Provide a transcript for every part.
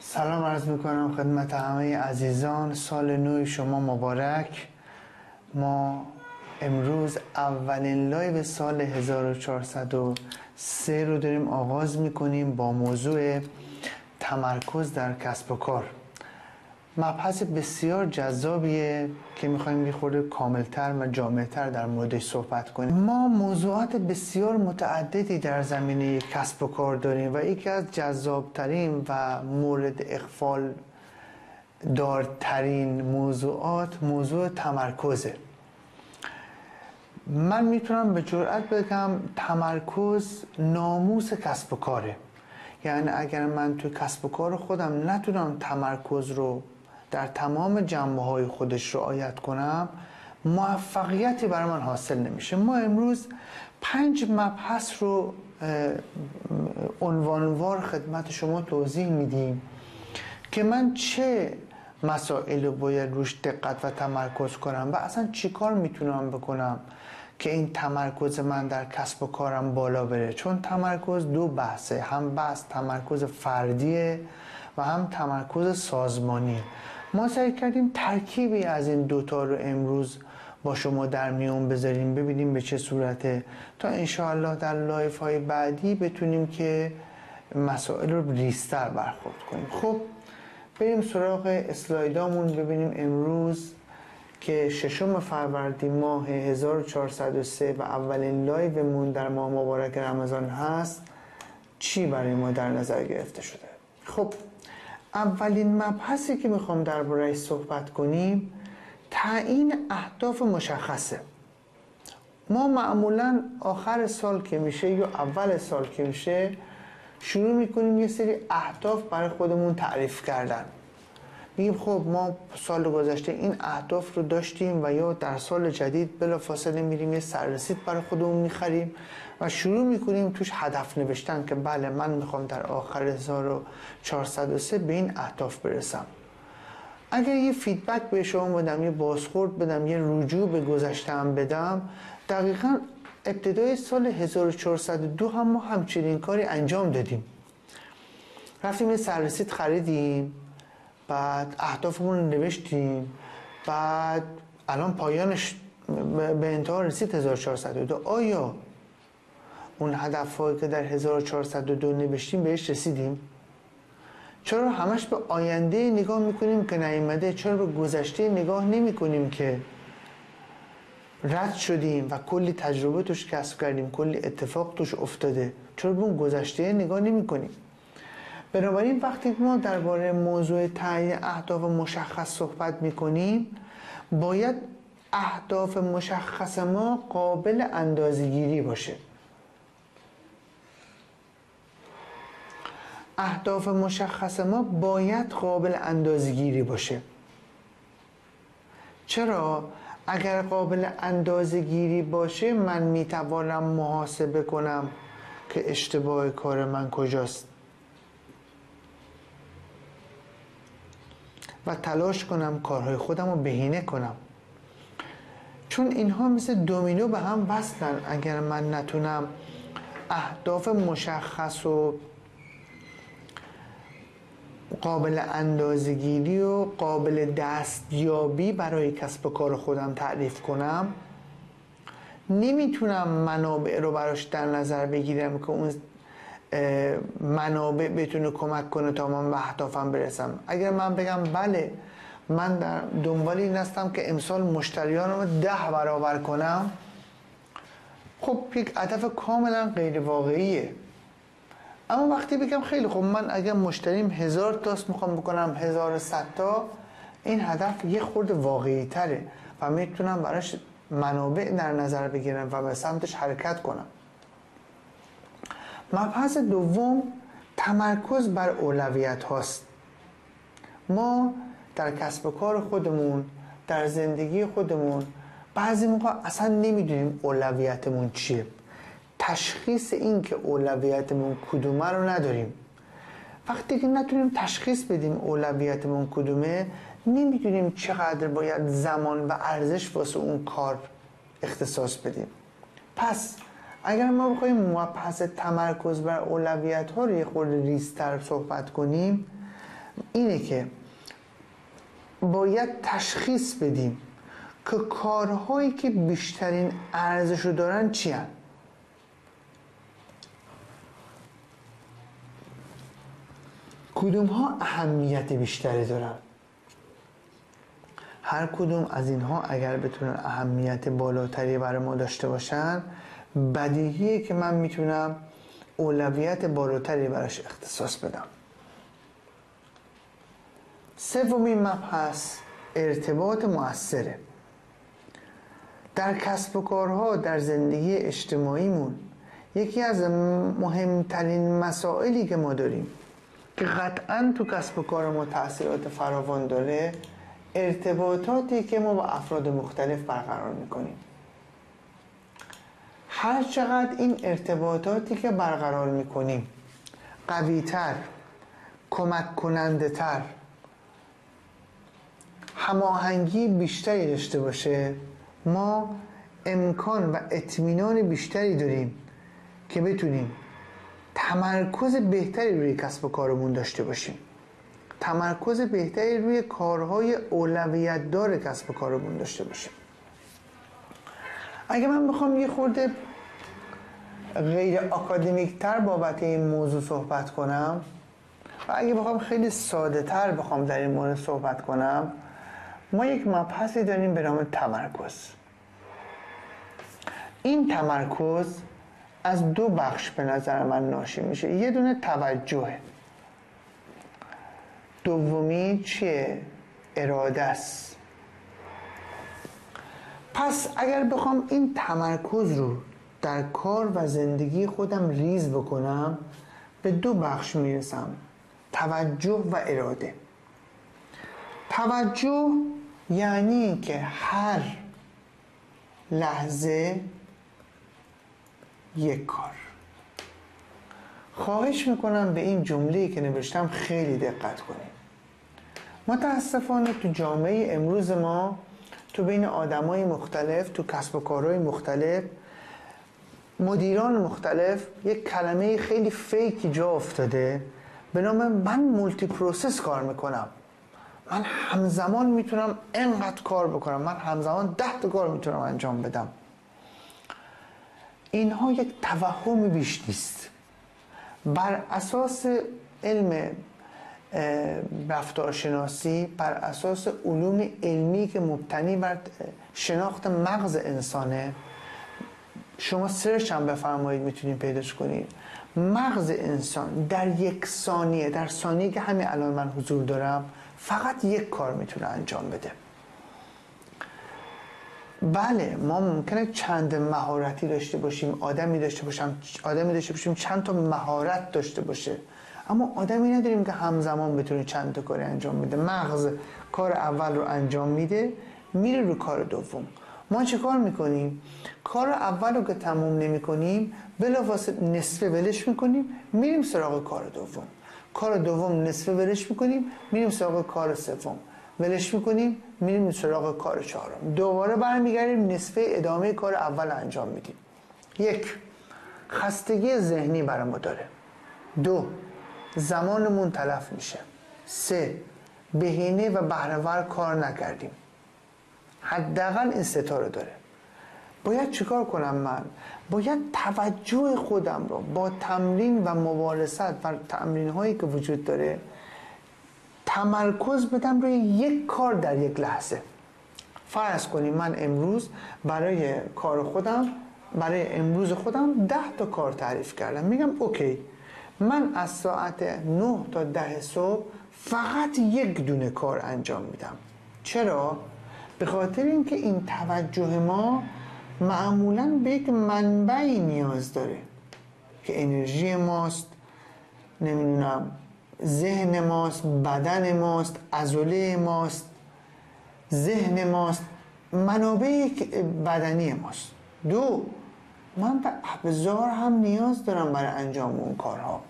سلام عرض میکنم خدمت همه عزیزان. سال نو شما مبارک. ما امروز اولین لایو سال 1403 رو داریم آغاز میکنیم با موضوع تمرکز در کسب و کار. مبحث بسیار جذابیه که میخوایم یه خورده کاملتر و جامعتر در موردش صحبت کنیم. ما موضوعات بسیار متعددی در زمینه کسب و کار داریم و یکی از جذابترین و مورد اغفال دارترین موضوعات موضوع تمرکزه. من میتونم به جرئت بگم تمرکز ناموس کسب و کاره. یعنی اگر من تو کسب و کار خودم نتونم تمرکز رو در تمام جنبه‌های خودش رعایت کنم، موفقیتی برای من حاصل نمیشه. ما امروز 5 مبحث رو عنوانوار خدمت شما توضیح میدیم که من چه مسائل رو باید روش دقت و تمرکز کنم و اصلا چی کار میتونم بکنم که این تمرکز من در کسب و کارم بالا بره. چون تمرکز دو بحثه، هم بحث تمرکز فردیه و هم تمرکز سازمانی. ما سعی کردیم ترکیبی از این دوتا رو امروز با شما در میون بذاریم، ببینیم به چه صورته، تا انشاءالله در لایف های بعدی بتونیم که مسائل رو ریزتر برخورد کنیم. خب بریم سراغ اسلایدامون، ببینیم امروز که 6 فروردین ماه 1403 و اولین لایومون در ماه مبارک رمضان هست چی برای ما در نظر گرفته شده. خب اولین مبحثی که میخوام درباره‌اش صحبت کنیم تعیین اهداف مشخصه. ما معمولا آخر سال که میشه یا اول سال که میشه شروع میکنیم یه سری اهداف برای خودمون تعریف کردن. میگیم خب ما سال گذشته این اهداف رو داشتیم و یا در سال جدید بلافاصله میریم یه سررسید برای خودمون میخریم و شروع میکنیم توش هدف نوشتن که بله من میخوام در آخر 1403 به این اهداف برسم. اگر یه فیدبک به شما بدم، یه بازخورد بدم، یه رجوع به گذشته‌ام بدم، دقیقاً ابتدای سال 1402 هم ما همچنین کاری انجام دادیم. رفتیم یه سررسید خریدیم، بعد اهدافمون رو نوشتیم، بعد الان پایانش به انتها رسید 1402. آیا اون هدفهایی که در 1402 نوشتیم بهش رسیدیم؟ چرا همش به آینده نگاه میکنیم که نیامده؟ چرا به گذشته نگاه نمیکنیم که رد شدیم و کلی تجربه توش کسب کردیم، کلی اتفاق توش افتاده؟ چرا به اون گذشته نگاه نمیکنیم؟ بنابراین وقتی ما درباره موضوع تعیین اهداف مشخص صحبت میکنیم، باید اهداف مشخص ما قابل اندازه‌گیری باشه. اهداف مشخص ما باید قابل اندازه‌گیری باشه. چرا؟ اگر قابل اندازه‌گیری باشه من میتوانم محاسبه کنم که اشتباه کار من کجاست و تلاش کنم کارهای خودم رو بهینه کنم. چون اینها مثل دومینو به هم وصلن. اگر من نتونم اهداف مشخص و قابل اندازه‌گیری و قابل دستیابی برای کسب و کار خودم تعریف کنم، نمیتونم منابع رو براش در نظر بگیرم که اون منابع بتونه کمک کنه تا من به اهدافم برسم. اگر من بگم بله من در دنبال این هستم که امسال مشتریانم رو 10 برابر کنم، خب یک هدف کاملا غیر واقعیه. اما وقتی بگم خیلی خب من اگر مشتریم 1000 تاست میخوام بکنم 1100 تا، این هدف یه خورده واقعی تره و میتونم براش منابع در نظر بگیرم و به سمتش حرکت کنم. مبحث دوم تمرکز بر اولویت هاست. ما در کسب و کار خودمون، در زندگی خودمون بعضی موقع اصلا نمیدونیم اولویتمون چیه. تشخیص این که اولویتمون کدومه رو نداریم. وقتی که نتونیم تشخیص بدیم اولویتمون کدومه، نمیدونیم چقدر باید زمان و ارزش واسه اون کار اختصاص بدیم. پس اگر ما بخوایم مبحث تمرکز بر اولویت ها رو یه خورده ریزتر صحبت کنیم، اینه که باید تشخیص بدیم که کارهایی که بیشترین ارزش رو دارن چی هن؟ کدوم ها اهمیت بیشتری دارن؟ هر کدوم از اینها اگر بتونن اهمیت بالاتری برای ما داشته باشن، بدیهیه که من میتونم اولویت بالاتری براش اختصاص بدم. سومین مبحث ارتباط مؤثره. در کسب و کارها، در زندگی اجتماعیمون، یکی از مهمترین مسائلی که ما داریم که قطعاً تو کسب و کار ما تأثیرات فراوان داره، ارتباطاتی که ما با افراد مختلف برقرار میکنیم. هر چقدر این ارتباطاتی که برقرار میکنیم قوی‌تر، کمک کننده تر، هماهنگی بیشتری داشته باشه، ما امکان و اطمینان بیشتری داریم که بتونیم تمرکز بهتری روی کسب و کارمون داشته باشیم، تمرکز بهتری روی کارهای اولویت دار کسب و کارمون داشته باشیم. اگه من بخوام یه خورده غیر آکادمیک تر بابت این موضوع صحبت کنم و اگه بخوام خیلی ساده تر بخوام در این مورد صحبت کنم، ما یک مبحثی داریم به نام تمرکز. این تمرکز از دو بخش به نظر من ناشی میشه. یه دونه توجهه، دومی چیه؟ اراده است. پس اگر بخوام این تمرکز رو در کار و زندگی خودم ریز بکنم، به دو بخش میرسم: توجه و اراده. توجه یعنی که هر لحظه یک کار. خواهش میکنم به این جمله‌ای که نوشتم خیلی دقت کنید. متاسفانه تو جامعه امروز ما، تو بین آدمای مختلف، تو کسب و کارهای مختلف، مدیران مختلف، یک کلمه خیلی فیکی جا افتاده به نام من مولتی پروسس کار میکنم، من همزمان میتونم اینقدر کار بکنم، من همزمان 10 تا کار میتونم انجام بدم. اینها یک توهم بیش نیست. بر اساس علم رفتارشناسی، بر اساس علوم علمی که مبتنی بر شناخت مغز انسانه، شما سرچ هم بفرمایید میتونید پیداش کنید. مغز انسان در یک ثانیه، در ثانیه که همین الان من حضور دارم، فقط یک کار میتونه انجام بده. بله، ما ممکنه چند مهارتی داشته باشیم، آدمی داشته باشیم چند تا مهارت داشته باشه، اما آدمی نداریم که همزمان بتونه چند تا کاری انجام میده. مغز کار اول رو انجام میده، میره رو کار دوم. ما چه کار میکنیم؟ کار اول رو که تموم نمی کنیم، بلافاصله نصفه ولش میکنیم، میریم سراغ کار دوم. کار دوم نصفه ولش میکنیم، میریم سراغ کار سوم. ولش میکنیم، میریم سراغ کار چهارم. دوباره برمیگردیم نصفه ادامه کار اول انجام میدیم. 1. خستگی ذهنی برای ما داره. 2. زمانمون تلف میشه. 3. بهینه و بهره‌ور کار نکردیم. حداقل این 3 تا رو داره. باید چیکار کنم من؟ باید توجه خودم رو با تمرین و مبارزت و تمرین هایی که وجود داره تمرکز بدم روی یک کار در یک لحظه. فرض کنیم من امروز برای کار خودم، برای امروز خودم 10 تا کار تعریف کردم. میگم اوکی، من از ساعت 9 تا 10 صبح فقط یک دونه کار انجام میدم. چرا؟ به خاطر اینکه این توجه ما معمولاً به یک منبعی نیاز داره که انرژی ماست، نمیدونم ذهن ماست، بدن ماست، عضله ماست، ذهن ماست، منابع بدنی ماست. 2. من به ابزار هم نیاز دارم برای انجام اون کارها.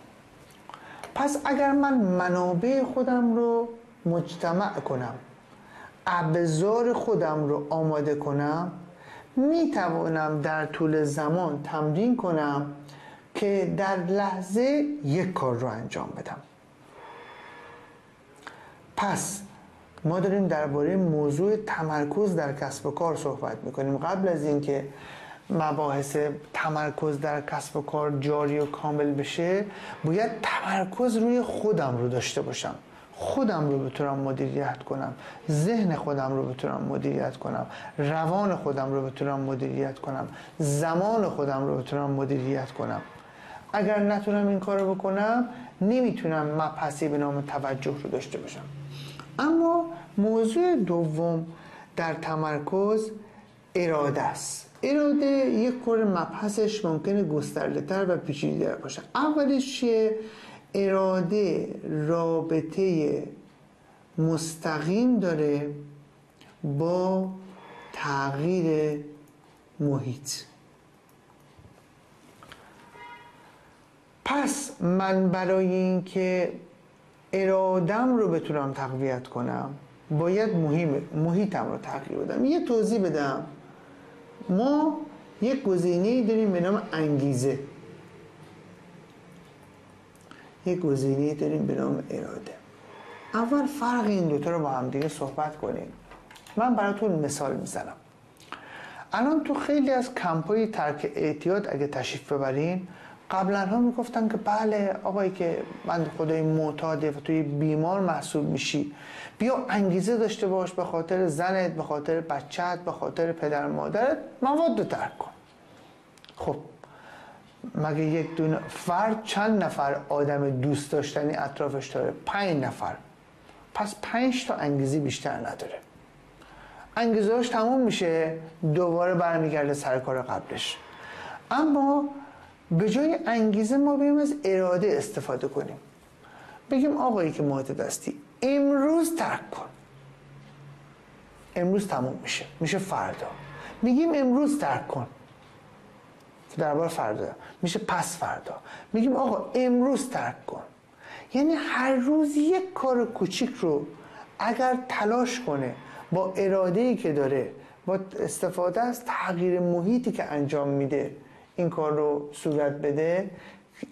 پس اگر من منابع خودم رو مجتمع کنم، ابزار خودم رو آماده کنم، میتوانم در طول زمان تمرین کنم که در لحظه یک کار رو انجام بدم. پس ما داریم درباره موضوع تمرکز در کسب و کار صحبت میکنیم. قبل از اینکه مباحث تمرکز در کسب و کار جاری و کامل بشه، باید تمرکز روی خودم رو داشته باشم، خودم رو بتونم مدیریت کنم، ذهن خودم رو بتونم مدیریت کنم، روان خودم رو بتونم مدیریت کنم، زمان خودم رو بتونم مدیریت کنم. اگر نتونم این کار رو بکنم، نمیتونم مبحثی به نام توجه رو داشته باشم. اما موضوع دوم در تمرکز اراده است. اراده یک کور مبحثش ممکنه گسترده‌تر و پیچیده‌تر باشه. اولش چیه؟ اراده رابطه مستقیم داره با تغییر محیط. پس من برای اینکه ارادم رو بتونم تقویت کنم، باید محیطم رو تغییر بدم. یه توضیح بدم. ما یک گزینه‌ای داریم به نام انگیزه، یک گزینه‌ای داریم به نام اراده. اول فرق این دوتا رو با هم دیگه صحبت کنیم. من براتون مثال میزنم. الان تو خیلی از کمپ‌های ترک اعتیاد اگه تشریف ببرین، قبلا ها میگفتن که بله آقایی که بنده خدای معتاده و توی بیمار محسوب میشی، بیا انگیزه داشته باش به خاطر زنت، به خاطر بچت، به خاطر پدر مادرت مواد رو ترک کن. خب مگه یک دونه فرد چند نفر آدم دوست داشتنی اطرافش داره؟ 5 نفر. پس 5 تا انگیزه بیشتر نداره. انگیزه‌اش تموم میشه، دوباره برمیگرده سر کار قبلش. اما به جای انگیزه ما بریم از اراده استفاده کنیم. بگیم آقایی که معتاد هستی، امروز ترک کن. امروز تموم میشه فردا. میگیم امروز ترک کن، درباره فردا میشه پس فردا. میگیم آقا امروز ترک کن. یعنی هر روز یک کار کوچیک رو اگر تلاش کنه با اراده‌ای که داره، با استفاده از تغییر محیطی که انجام میده، این کار رو صورت بده،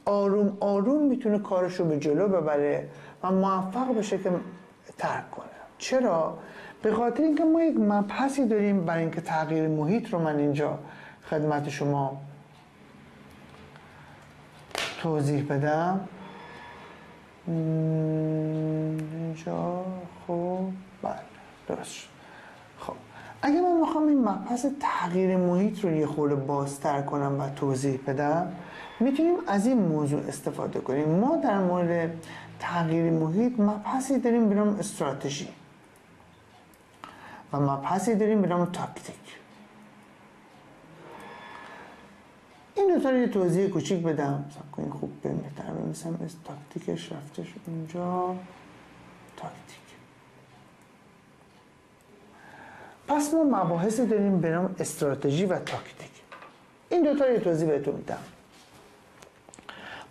آروم آروم میتونه کارش رو به جلو ببره و موفق بشه که ترک کنه. چرا؟ به خاطر اینکه ما یک مبحثی داریم برای اینکه تغییر محیط رو من اینجا خدمت شما توضیح بدم. اینجا خب بله درست شد. خب اگه من میخوام این مبحث تغییر محیط رو یه خورده بازتر کنم و توضیح بدم، میتونیم از این موضوع استفاده کنیم. ما در مورد تغییر محیط مبحثی داریم به نام استراتژی و مبحثی داریم به نام تاکتیک. این دوتا رو یه توضیح کوچیک بدم. سب کنید خوب بهتر بمیسم. تاکتیکش رفتش اینجا. تاکتیک. پس ما مباحثی داریم به نام استراتژی و تاکتیک. این دوتا رو یه توضیح بهتون میدم.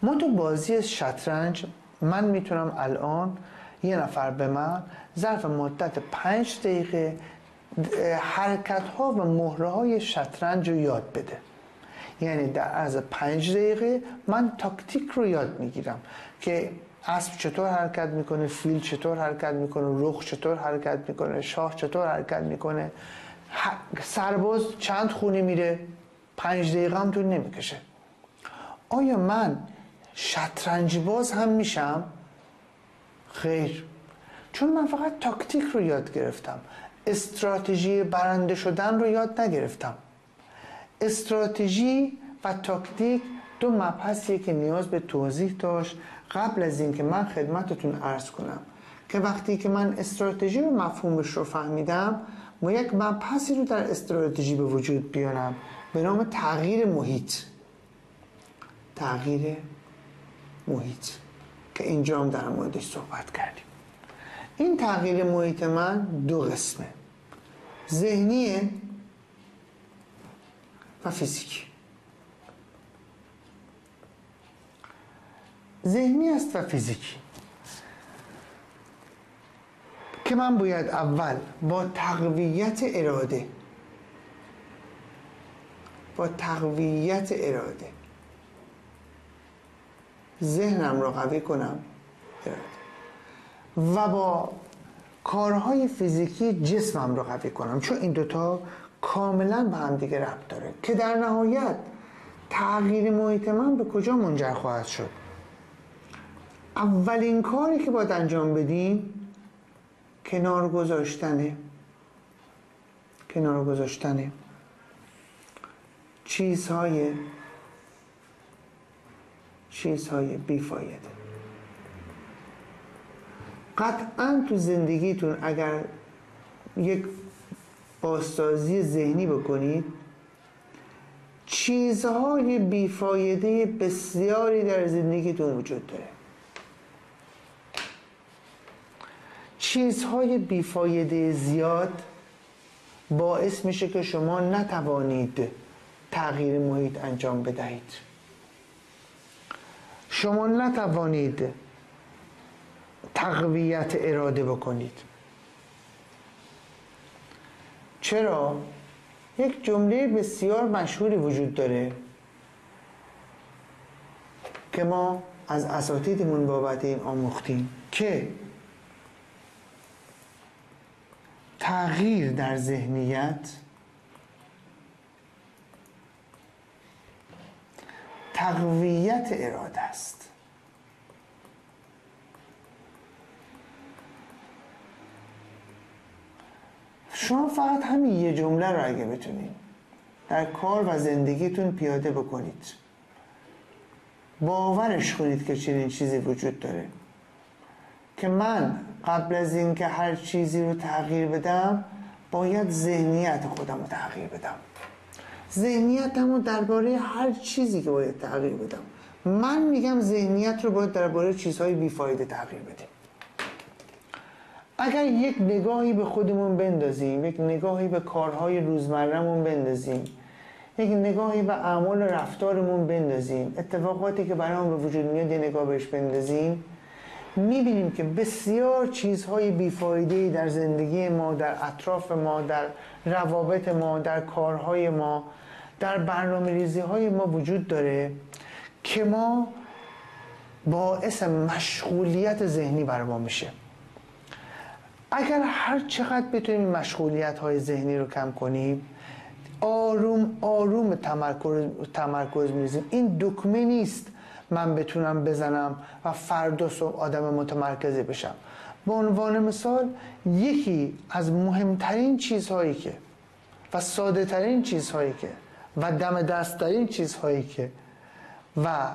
ما تو بازی شطرنج، من میتونم الان یه نفر به من ظرف مدت 5 دقیقه حرکت ها و مهره های شطرنج رو یاد بده. یعنی در عرض 5 دقیقه من تاکتیک رو یاد میگیرم که اسب چطور حرکت میکنه، فیل چطور حرکت میکنه، رخ چطور حرکت میکنه، شاه چطور حرکت میکنه، سرباز چند خونه میره. 5 دقیقه هم طول نمیکشه. آیا من شطرنج باز هم میشم؟ خیر، چون من فقط تاکتیک رو یاد گرفتم، استراتژی برنده شدن رو یاد نگرفتم. استراتژی و تاکتیک دو مبحثیه که نیاز به توضیح داشت قبل از اینکه من خدمتتون عرض کنم که وقتی که من استراتژی رو مفهومش رو فهمیدم، ما یک مبحثی رو در استراتژی به وجود بیارم به نام تغییر محیط. تغییر محیط که اینجا هم در موردش صحبت کردیم. این تغییر محیط من 2 قسمه، ذهنیه و فیزیکی. ذهنی است و فیزیکی که من باید اول با تقویت اراده ذهنم رو قوی کنم، اراده، و با کارهای فیزیکی جسمم رو قوی کنم، چون این دوتا کاملا به هم دیگه ربط داره که در نهایت تغییر محیط من به کجا منجر خواهد شد. اولین کاری که باید انجام بدیم کنار گذاشتنه چیزهای بیفایده. قطعا تو زندگیتون اگر یک بازسازی ذهنی بکنید، چیزهای بیفایده بسیاری در زندگیتون وجود داره. چیزهای بیفایده زیاد باعث میشه که شما نتوانید تغییر محیط انجام بدهید، شما نتوانید تقویت اراده بکنید. چرا؟ یک جمله بسیار مشهوری وجود داره که ما از اساتیدمون بابت این آموختیم که تغییر در ذهنیت تقویت اراده است. شما فقط همین یه جمله رو اگه بتونید در کار و زندگیتون پیاده بکنید، باورش کنید که چنین چیزی وجود داره که من قبل از اینکه هر چیزی رو تغییر بدم باید ذهنیت خودم رو تغییر بدم، ذهنیتم رو درباره هر چیزی که باید تغییر بدم. من میگم ذهنیت رو باید درباره چیزهای بیفایده تغییر بدیم. اگر یک نگاهی به خودمون بندازیم، یک نگاهی به کارهای روزمره‌مون بندازیم، یک نگاهی به اعمال و رفتارمون بندازیم، اتفاقاتی که برام به وجود میاد یه نگاه بهش بندازیم، میبینیم که بسیار چیزهای بیفایده‌ای در زندگی ما، در اطراف ما، در روابط ما، در کارهای ما، در برنامه‌ریزی‌های ما وجود داره که ما باعث مشغولیت ذهنی بر ما میشه. اگر هر چقدر بتونیم مشغولیت‌های ذهنی رو کم کنیم، آروم آروم تمرکز می‌ریزیم. این دکمه نیست من بتونم بزنم و فردا صبح آدم متمرکزی بشم. به عنوان مثال یکی از مهمترین چیزهایی که و ساده ترین چیزهایی که و دم دست ترین چیزهایی که و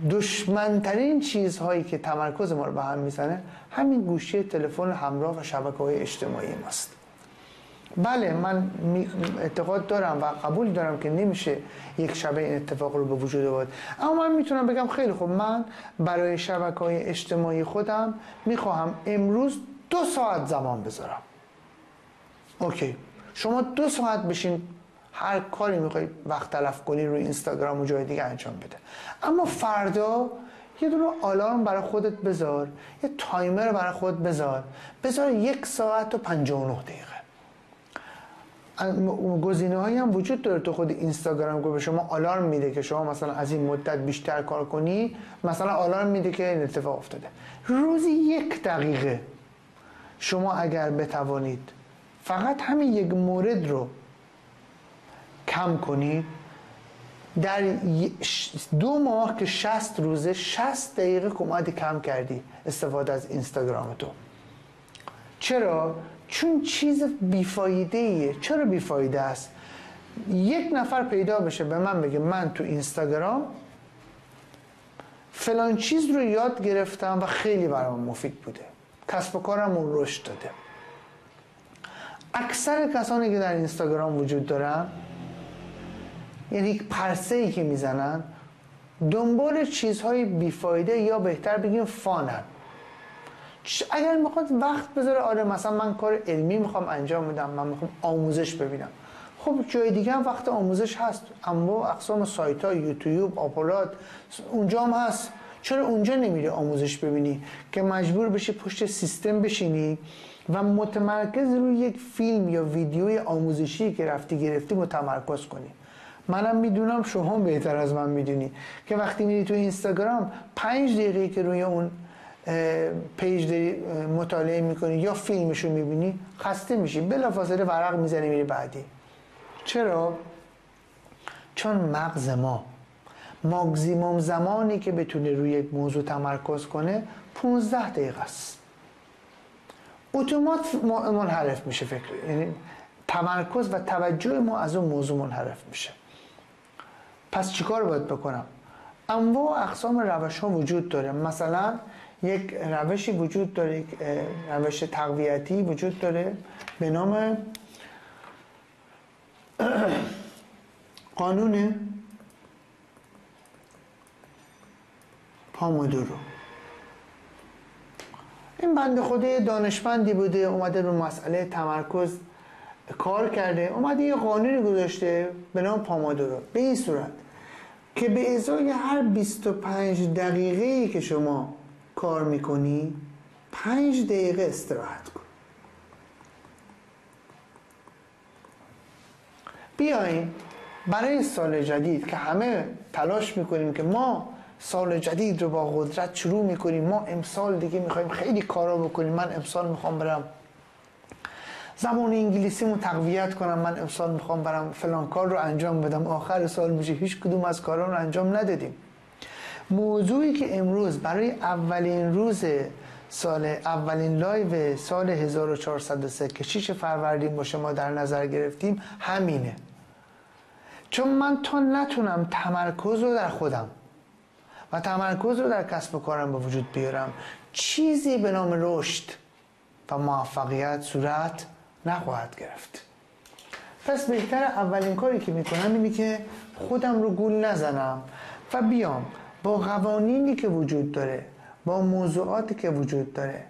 دشمنترین چیزهایی که تمرکز ما رو به هم میزنه همین گوشی تلفن همراه و شبکه‌های اجتماعی ماست. بله، من اعتقاد دارم و قبول دارم که نمیشه یک شبه این اتفاق رو به وجود آورد، اما من میتونم بگم خیلی خوب، من برای شبکه‌های اجتماعی خودم میخواهم امروز 2 ساعت زمان بذارم. اوکی، شما 2 ساعت بشین هر کاری میخوای وقت تلف کنی روی اینستاگرام و جای دیگه انجام بده، اما فردا یه دونه آلارم برای خودت بذار، یه تایمر برای خودت بذار 1 ساعت و 59 دقیقه. گزینه‌هایی هم وجود داره تو خود اینستاگرام که به شما آلارم میده که شما مثلا از این مدت بیشتر کار کنی، مثلا آلارم میده که این اتفاق افتاده. روزی 1 دقیقه شما اگر بتوانید فقط همین یک مورد رو کم کنید، در 2 ماه که 60 روزه 60 دقیقه کمادی کم کردی استفاده از اینستاگرام تو. چرا؟ چون چیز بیفایده‌ایه. چرا بیفایده است؟ 1 نفر پیدا بشه به من بگه من تو اینستاگرام فلان چیز رو یاد گرفتم و خیلی برام مفید بوده، کسب و کارم رشد داده. اکثر کسانی که در اینستاگرام وجود دارن، یعنی یک پرسه‌ای که میزنن، دنبال چیزهای بیفایده یا بهتر بگیم فانن. اگر میخواد وقت بذاره، آره مثلا من کار علمی میخوام انجام بدم، من میخوام آموزش ببینم، خب جای دیگه هم وقت آموزش هست، اما اقسام سایت ها، یوتیوب، آپولات اونجا هم هست. چرا اونجا نمیری آموزش ببینی که مجبور بشی پشت سیستم بشینی و متمرکز روی یک فیلم یا ویدیوی آموزشی که گرفتی متمرکز کنی؟ منم میدونم، شما بهتر از من میدونی که وقتی میری تو اینستاگرام 5 دقیقه که روی اون پیج داری مطالعه میکنی یا فیلمشو میبینی خسته میشی، بلافاصله ورق میزنی میری بعدی. چرا؟ چون مغز ما ماکسیموم زمانی که بتونه روی یک موضوع تمرکز کنه 15 دقیقه است. اتومات منحرف میشه فکر، یعنی تمرکز و توجه ما از اون موضوع منحرف میشه. پس چیکار باید بکنم؟ انواع و اقسام روش ها وجود داره. مثلا یک روشی وجود داره، یک روش تقویتی وجود داره به نام قانون پامودورو. این بنده خدا دانشمندی بوده، اومده رو مسئله تمرکز کار کرده، اومده یه قانونی گذاشته به نام پامودورو، به این صورت که به ازای هر 25 دقیقه‌ای که شما کار میکنی 5 دقیقه استراحت کن. بیاین برای سال جدید که همه تلاش میکنیم که ما سال جدید رو با قدرت شروع میکنیم، ما امسال دیگه میخوایم خیلی کارا بکنیم، من امسال میخوام برم زبان انگلیسیمو تقویت کنم، من امسال میخوام برم فلان کار رو انجام بدم، آخر سال میشه هیچ کدوم از کارا رو انجام ندادیم. موضوعی که امروز برای اولین روز سال، اولین لایو سال 1403 که 6 فروردین با شما در نظر گرفتیم همینه. چون من تا نتونم تمرکز رو در خودم و تمرکز رو در کسب و کارم به وجود بیارم، چیزی به نام رشد و موفقیت صورت نخواهد گرفت. پس بهتر اولین کاری که میکنم اینه که خودم رو گول نزنم و بیام با قوانینی که وجود داره، با موضوعاتی که وجود داره،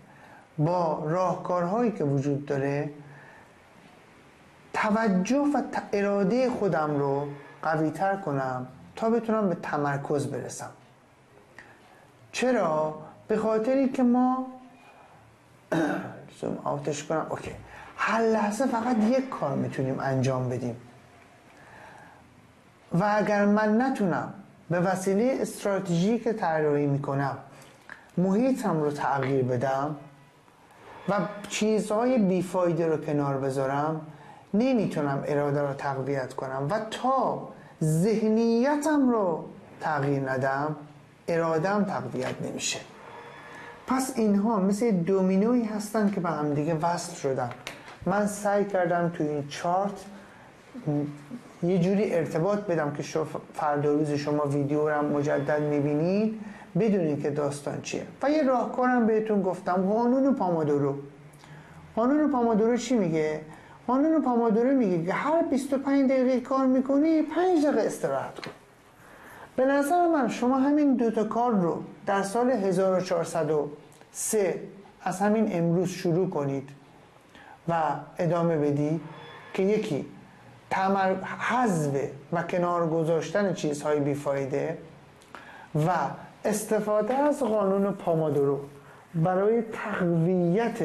با راهکارهایی که وجود داره، توجه و اراده خودم رو قوی تر کنم تا بتونم به تمرکز برسم. چرا؟ به خاطری که ما زوم آوتش کنم، اوکی، هر لحظه فقط یک کار میتونیم انجام بدیم و اگر من نتونم به وسیله استراتژی که طراحی میکنم محیطم رو تغییر بدم و چیزهای بیفایده رو کنار بذارم، نمیتونم اراده رو تقویت کنم و تا ذهنیتم رو تغییر ندم ارادم تقویت نمیشه. پس اینها مثل دومینویی هستن که به هم دیگه وصل شدن. من سعی کردم تو این چارت یه جوری ارتباط بدم که فردا روز شما ویدیو رو مجدد میبینید بدونید که داستان چیه. و یه راهکارم بهتون گفتم، قانون پامودورو. قانون پامودورو چی میگه؟ قانون پامودورو میگه که هر 25 دقیقه کار میکنی 5 دقیقه استراحت کن. به نظر من شما همین دوتا کار رو در سال 1403 از همین امروز شروع کنید و ادامه بدید که یکی حذف و کنار گذاشتن چیزهای بیفایده و استفاده از قانون پامودورو برای تقویت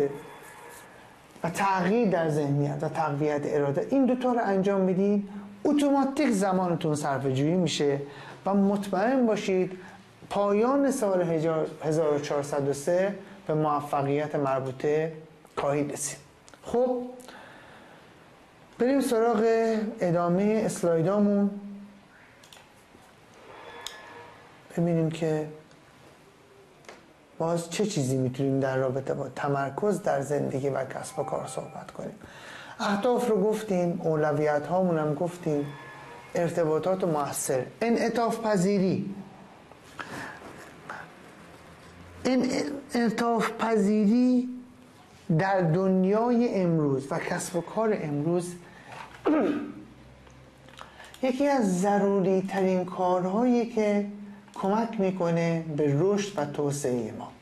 و تغییر در ذهنیت و تقویت اراده، این دوتا رو انجام بدید اتوماتیک زمانتون صرفه‌جویی میشه و مطمئن باشید پایان سال 1403 به موفقیت مربوطه خواهید رسید. خب بریم سراغ ادامه اسلایدامون، ببینیم که باز چه چیزی میتونیم در رابطه با تمرکز در زندگی و کسب و کار صحبت کنیم. اهداف رو گفتیم، اولویت هامون هم گفتیم، ارتباطات مؤثر، انعطاف پذیری. انعطاف پذیری در دنیای امروز و کسب و کار امروز یکی از ضروری ترین کارهایی که کمک میکنه به رشد و توسعه ما.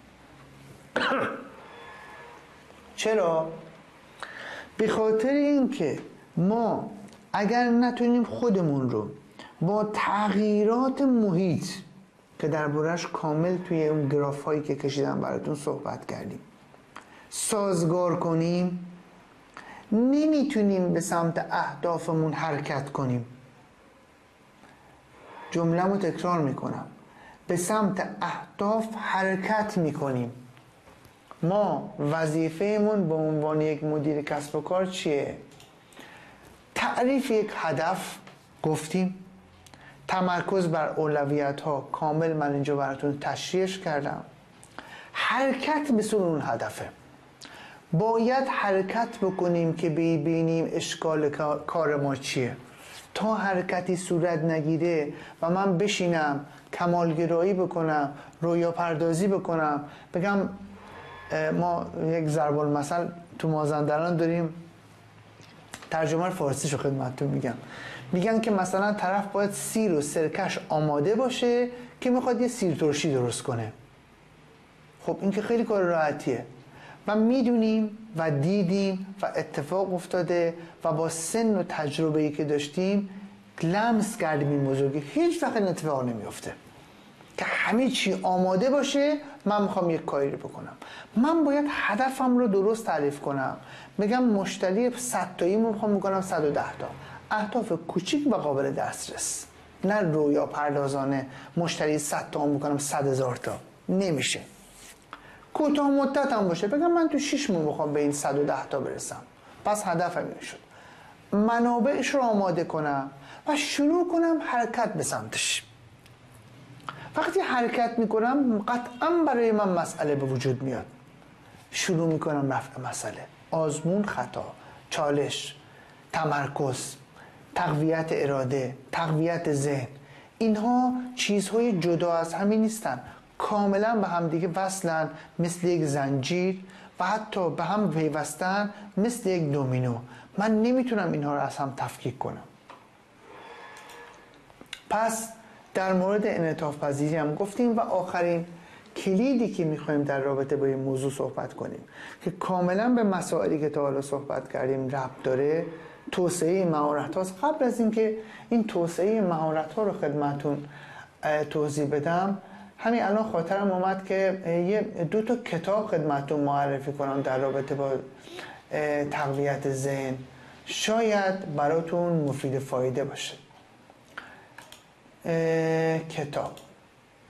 چرا؟ به خاطر اینکه ما اگر نتونیم خودمون رو با تغییرات محیط که دربارش کامل توی اون گراف هایی که کشیدم براتون صحبت کردیم سازگار کنیم، نمیتونیم به سمت اهدافمون حرکت کنیم. جمله‌مو تکرار میکنم، به سمت اهداف حرکت میکنیم ما وظیفهمون به عنوان یک مدیر کسب و کار چیه؟ تعریف یک هدف گفتیم، تمرکز بر اولویت ها کامل من اینجا براتون تشریحش کردم. حرکت به سوی اون هدفه. باید حرکت بکنیم که ببینیم اشکال کار ما چیه. تا حرکتی صورت نگیره و من بشینم کمالگرایی بکنم، رویا پردازی بکنم، بگم ما یک ضرب المثل تو مازندران داریم، ترجمه فارسیشو خدمتتون میگن که مثلا طرف باید سیر و سرکش آماده باشه که میخواد یه سیر ترشی درست کنه. خب این که خیلی کار راحتیه و میدونیم و دیدیم و اتفاق افتاده و با سن و تجربه‌ای که داشتیم لمس کردیم این موضوع که هیچ وقت این اتفاق نمیفته که همه چی آماده باشه من میخوام یک کاری رو بکنم. من باید هدفم رو درست تعریف کنم، بگم مشتری 100 تایی میخوام میکنم 110 تا، اهداف کوچیک و قابل دسترس، نه رویا پردازانه مشتری 100 تا میکنم 100,000 تا، نمیشه. کوتاه مدت هم باشه، بگم من تو 6 ماه میخوام به این 110 تا برسم، پس هدفم این شد. منابعش رو آماده کنم و شروع کنم حرکت به سمتش. وقتی حرکت میکنم قطعا برای من مسئله به وجود میاد. شروع میکنم رفع مسئله، آزمون خطا، چالش، تمرکز، تقویت اراده، تقویت ذهن. اینها چیزهای جدا از همین نیستن، کاملا به هم دیگه وصلن، مثل یک زنجیر و حتی به هم پیوستن مثل یک دومینو. من نمیتونم اینها رو از هم تفکیک کنم. پس در مورد انعطاف پذیری هم گفتیم و آخرین کلیدی که میخوایم در رابطه با این موضوع صحبت کنیم که کاملا به مسائلی که تا حالا صحبت کردیم ربط داره، توسعه مهارت هاست. قبل از اینکه این توسعه مهارت ها رو خدمتون توضیح بدم، همین الان خاطرم اومد که دو تا کتاب خدمتون معرفی کنم در رابطه با تقویت ذهن، شاید براتون مفید فایده باشه.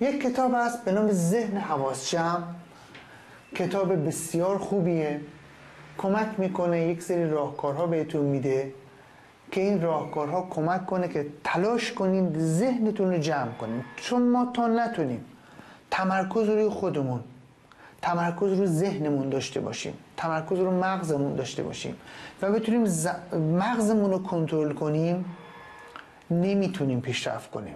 یک کتاب هست به نام ذهن حواس جمع، کتاب بسیار خوبیه، کمک میکنه، یک سری راهکارها بهتون میده که این راهکارها کمک کنه که تلاش کنین ذهنتون رو جمع کنین، چون ما تا نتونیم تمرکز روی خودمون، تمرکز رو ذهنمون داشته باشیم، تمرکز رو مغزمون داشته باشیم و بتونیم مغزمون رو کنترل کنیم، نمیتونیم پیشرفت کنیم.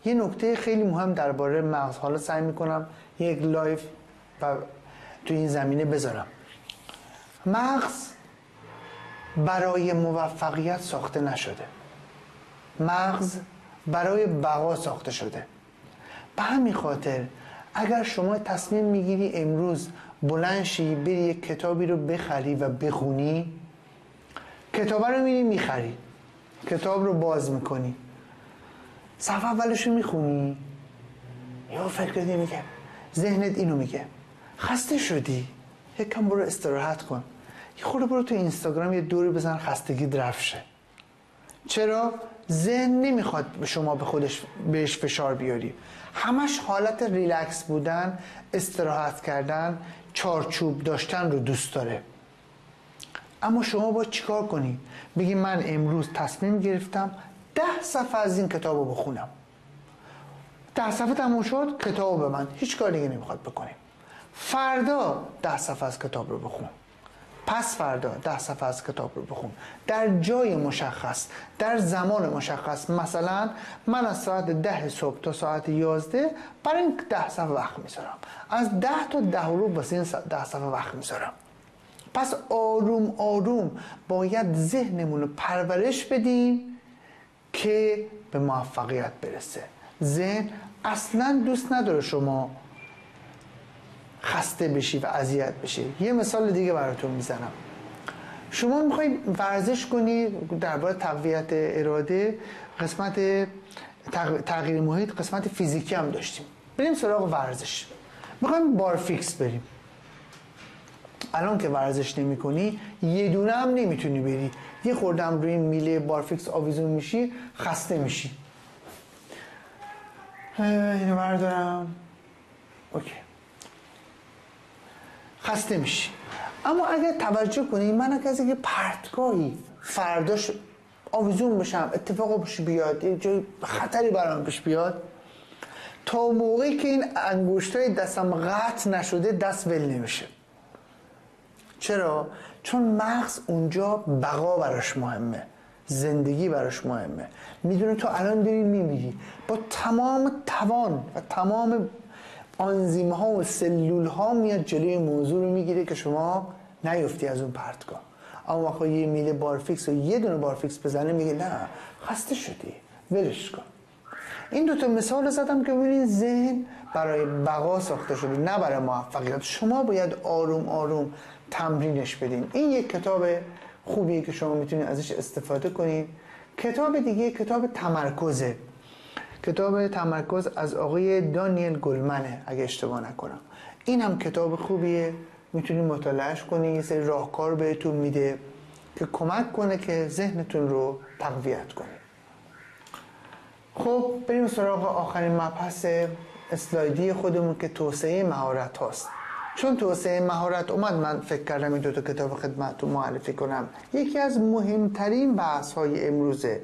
یه نکته خیلی مهم درباره مغز، حالا سعی میکنم یک لایف و تو این زمینه بذارم. مغز برای موفقیت ساخته نشده، مغز برای بقا ساخته شده. به همین خاطر اگر شما تصمیم میگیری امروز بلند شی بری یک کتابی رو بخری و بخونی، کتاب رو میری میخری، کتاب رو باز میکنی، صفحه اولش رو میخونی، یا فکر کردی میگه ذهنت اینو میگه خسته شدی، یکم برو استراحت کن، یه خورده برو تو اینستاگرام یه دوری بزن خستگی رفع شه. چرا؟ ذهن نمیخواد شما به خودش بهش فشار بیاری، همش حالت ریلکس بودن، استراحت کردن، چارچوب داشتن رو دوست داره. اما شما باید چیکار کنی؟ بگی من امروز تصمیم گرفتم 10 صفحه از این کتاب رو بخونم. 10 صفحه تموم شد، کتاب به من، هیچ کار دیگه نمیخواد بکنیم. فردا 10 صفحه از کتاب رو بخون، پس فردا 10 صفحه از کتاب رو بخون، در جای مشخص، در زمان مشخص. مثلا من از ساعت 10 صبح تا ساعت 11 برای این 10 صفحه وقت میذارم، از 10 تا 10 رو واسه این 10 صفحه وقت میذارم. پس آروم آروم باید ذهنمون رو پرورش بدیم که به موفقیت برسه. ذهن اصلا دوست نداره شما خسته بشی و اذیت بشی. یه مثال دیگه براتون میزنم. شما میخوای ورزش کنی، درباره تقویت اراده قسمت تغییر محیط قسمت فیزیکی هم داشتیم، بریم سراغ ورزش. میخوایم بارفیکس بریم. الان که ورزش نمی کنی یه دونه هم نمیتونی بری، یه خوردم روی میله بارفیکس آویزون میشی، خسته میشی. اینو بردارم، اوکی. خسته میشی. اما اگر توجه کنی من کسی که پرتگاهی فرداش آویزون بشم، اتفاق پیش بیاد، یه جای خطری برام پیش بیاد، تا موقعی که این انگشتای دستم قطع نشده دست ول نمیشه. چرا؟ چون مغز اونجا بقا براش مهمه، زندگی براش مهمه. میدونه تو الان داری میمیری، با تمام توان و تمام آنزیم ها و سلول ها میاد جلوی موضوع رو میگیره که شما نیفتی از اون پرتگاه. اما وقتی یه میله بارفیکس و یه دونه بارفیکس بزنه میگه نه خسته شدی ولش کن. این دوتا مثال زدم که ببینید ذهن برای بقا ساخته شده نه برای موفقیت. شما باید آروم آروم تمرینش بدین. این یک کتاب خوبیه که شما میتونید ازش استفاده کنید. کتاب دیگه کتاب تمرکزه. کتاب تمرکز از آقای دانیل گلمنه اگه اشتباه نکنم. این هم کتاب خوبیه، میتونید مطالعهش کنید. یه سری راهکار بهتون میده که کمک کنه که ذهنتون رو تقویت کنید. خب بریم سراغ آخرین مبحث اسلایدی خودمون که توسعه مهارت هاست. چون توسعه مهارت اومد من فکر کردم این دوتا کتاب خدمتتون معرفی کنم. یکی از مهمترین بحث های امروزه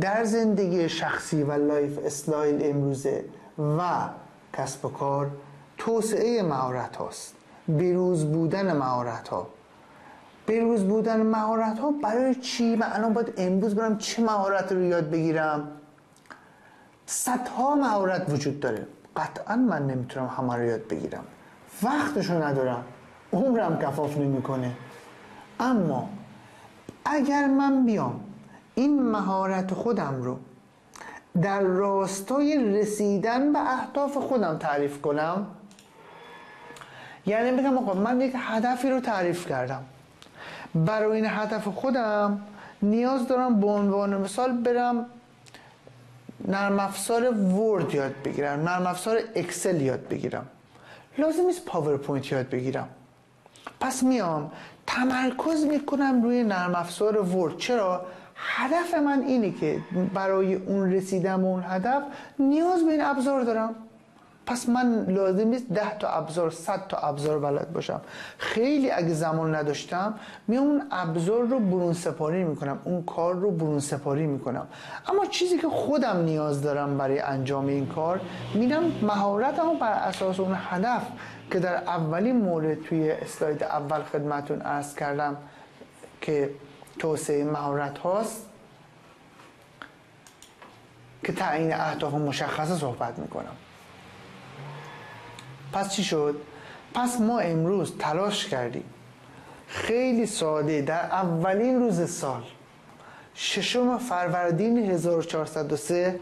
در زندگی شخصی و لایف استایل امروزه و کسب و کار توسعه مهارت هاست. بروز بودن مهارت ها. بروز بودن مهارت ها برای چی؟ من الان باید امروز برم چه مهارت رو یاد بگیرم؟ صدها مهارت وجود داره. قطعا من نمیتونم همه رو یاد بگیرم، وقتشو ندارم، عمرم کفاف نمیکنه. اما اگر من بیام این مهارت خودم رو در راستای رسیدن به اهداف خودم تعریف کنم، یعنی بگم آقا من یک هدفی رو تعریف کردم، برای این هدف خودم نیاز دارم به عنوان مثال برم نرم افزار ورد یاد بگیرم، نرم افزار اکسل یاد بگیرم، لازم نیست پاورپوینت یاد بگیرم. پس میام تمرکز میکنم روی نرم افزار ورد. چرا؟ هدف من اینه که برای اون رسیدن به اون هدف نیاز به این ابزار دارم. پس من لازم نیست 10 تا ابزار 100 تا ابزار بلد باشم. خیلی اگه زمان نداشتم میام اون ابزار رو برون سپاری میکنم، اون کار رو برون سپاری میکنم. اما چیزی که خودم نیاز دارم برای انجام این کار، میرم مهارتمو بر اساس اون هدف که در اولین مورد توی اسلاید اول خدمتون عرض کردم که توسعه مهارت هاست که تعیین اهداف مشخصه صحبت میکنم. پس چی شد؟ پس ما امروز تلاش کردیم خیلی ساده در اولین روز سال 6 فروردین 1403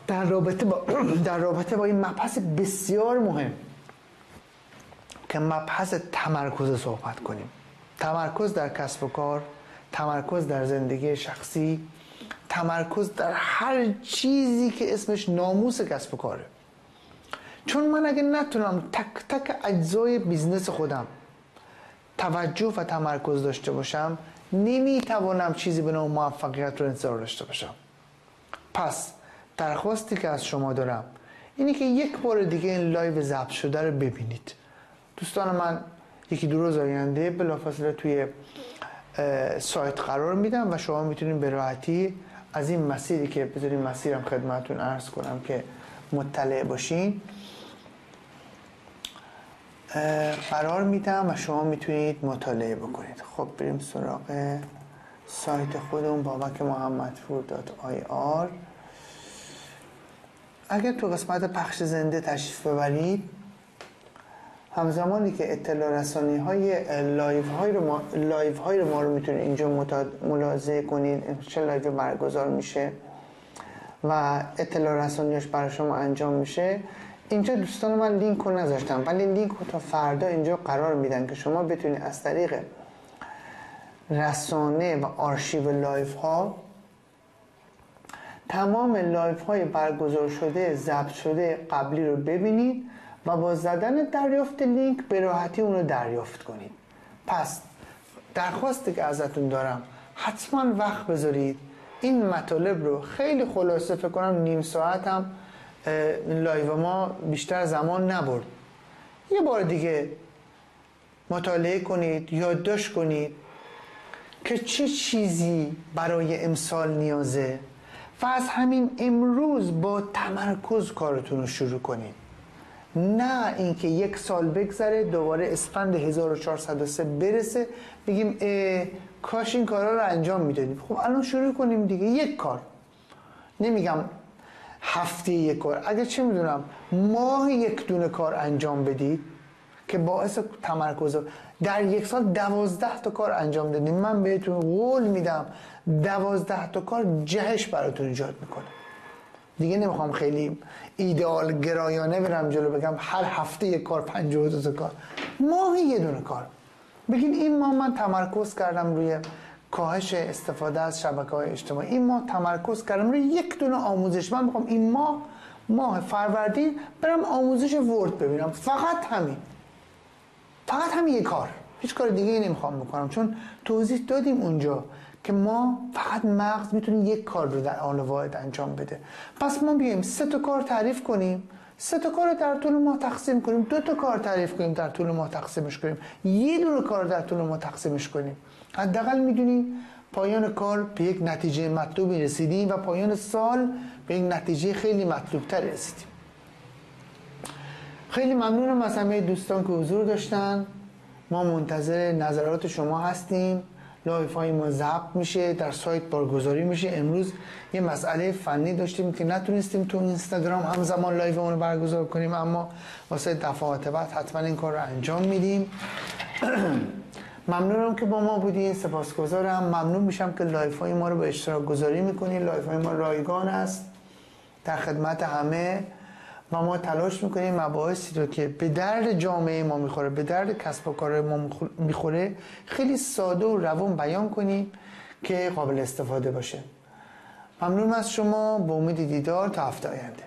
در رابطه با این مبحث بسیار مهم که مبحث تمرکز صحبت کنیم. تمرکز در کسب و کار، تمرکز در زندگی شخصی، تمرکز در هر چیزی که اسمش ناموس کسب و کاره. چون من اگه نتونم تک تک اجزای بیزنس خودم توجه و تمرکز داشته باشم، نمیتوانم چیزی به نام موفقیت رو انتظار داشته باشم. پس درخواستی که از شما دارم اینه که یک بار دیگه این لایو ضبط شده رو ببینید. دوستان من یکی دو روز آینده بلافاصله توی سایت قرار میدم و شما میتونید به راحتی از این مسیری که بذارید مسیرم خدمتتون عرض کنم که مطلع باشین قرار میدم و شما میتونید مطالعه بکنید. خب بریم سراغ سایت خودمون babakmohammedpur.ir. اگر تو قسمت پخش زنده تشریف ببرید، همزمانی که اطلاع رسانی های لایو های ما رو میتونید اینجا ملاحظه کنید. چه لایو برگزار میشه و اطلاع رسانیش برای شما انجام میشه. اینجا دوستان من لینک رو نذاشتم ولی لینک رو تا فردا اینجا قرار میدن که شما بتونید از طریق رسانه و آرشیو لایو ها تمام لایو های برگزار شده ضبط شده قبلی رو ببینید و با زدن دریافت لینک به راحتی اون رو دریافت کنید. پس درخواستی که ازتون دارم حتما وقت بذارید این مطالب رو. خیلی خلاصه فکر کنم نیم ساعت هم لایو ما بیشتر زمان نبرد. یه بار دیگه مطالعه کنید، یادداشت کنید که چه چیزی برای امسال نیازه و از همین امروز با تمرکز کارتون رو شروع کنید. نه اینکه یک سال بگذره دوباره اسفند 1403 برسه بگیم کاش این کارا رو انجام میدادیم. خب الان شروع کنیم دیگه. یک کار، نمیگم هفته یک کار، اگه چه میدونم ماه یک دونه کار انجام بدید که باعث تمرکز. در یک سال 12 تا کار انجام دادیم، من بهتون قول میدم 12 تا کار جهش براتون ایجاد میکنه. دیگه نمیخوام خیلی ایدئال گرایانه برم جلو بگم هر هفته یک کار، 52 تا کار، ماهی یه دونه کار. بگین این ماه من تمرکز کردم روی کاهش استفاده از شبکه‌های اجتماعی، این ماه تمرکز کردم روی یک دونه آموزش، من میخوام این ماه فروردین برم آموزش ورد ببینم. فقط همین یک کار، هیچ کار دیگه ای نمیخوام بکنم، چون توضیح دادیم اونجا که ما فقط مغز میتونه یک کار رو در آن واحد انجام بده. پس ما بیایم 3 تا کار تعریف کنیم، 3 تا کار رو در طول ماه تقسیم کنیم، 2 تا کار تعریف کنیم در طول ماه تقسیمش کنیم، یه دونه کار در طول ماه تقسیمش کنیم. حداقل میدونیم پایان کار به یک نتیجه مطلوبی رسیدیم و پایان سال به یک نتیجه خیلی مطلوب تر رسیدیم. خیلی ممنونم از همه دوستان که حضور داشتن. ما منتظر نظرات شما هستیم. لایف های ما ضبط میشه، در سایت بارگذاری میشه. امروز یه مسئله فنی داشتیم که نتونستیم تو اینستاگرام همزمان لایفمون رو برگزار کنیم، اما واسه دفعات بعد حتما این کار رو انجام میدیم. ممنونم که با ما بودین، سپاسگزارم. ممنون میشم که لایف های ما رو به اشتراک گذاری میکنین. لایف های ما رایگان است، در خدمت همه، و ما تلاش میکنیم مباحثی رو که به درد جامعه ما میخوره، به درد کسب و کار ما میخوره، خیلی ساده و روان بیان کنیم که قابل استفاده باشه. ممنون از شما، با امید دیدار تا هفته آینده.